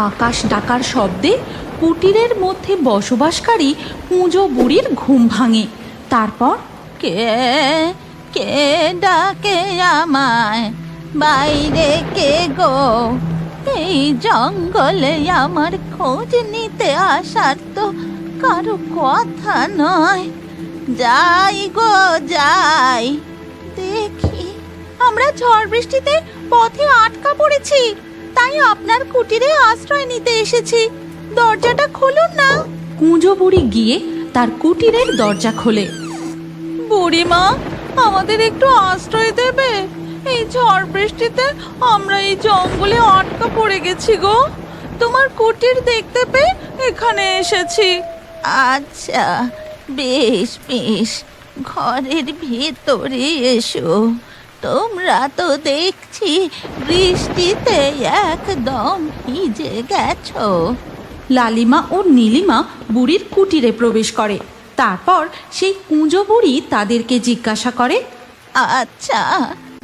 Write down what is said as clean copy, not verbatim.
আকাশ ডাকার শব্দে কুটিরের মধ্যে বসবাসকারী কুঁজো বুড়ির ঘুম ভাঙে। তারপর কে কে ডাকে আমায়? বাইরে কে গো? এই জঙ্গলে আমার খোঁজ নিতে আসার তো কারো কথা নয়। যাই গো যাই, দেখি। আমরা ঝড় বৃষ্টিতে পথে আটকা পড়েছি, তাই আপনার কুটিরে আশ্রয় নিতে এসেছি। দরজাটা খুলুন না। কুঁজো বুড়ি গিয়ে তার কুটিরের দরজা খোলে। বুড়িমা, আমাদের একটু আশ্রয় দেবে? এই ঝড় বৃষ্টিতে আমরা এই জঙ্গলে আটকা পড়ে গেছি গো। তোমার কুটির দেখতে পেয়ে এখানে এসেছি। আচ্ছা, বেশ বেশ, ঘরের ভেতরে এসো। তোমরা তো দেখছি বৃষ্টিতে একদম ভিজে গেছো। লালিমা ও নীলিমা বুড়ির কুটিরে প্রবেশ করে। তারপর সেই কুঁজো বুড়ি তাদেরকে জিজ্ঞাসা করে, আচ্ছা,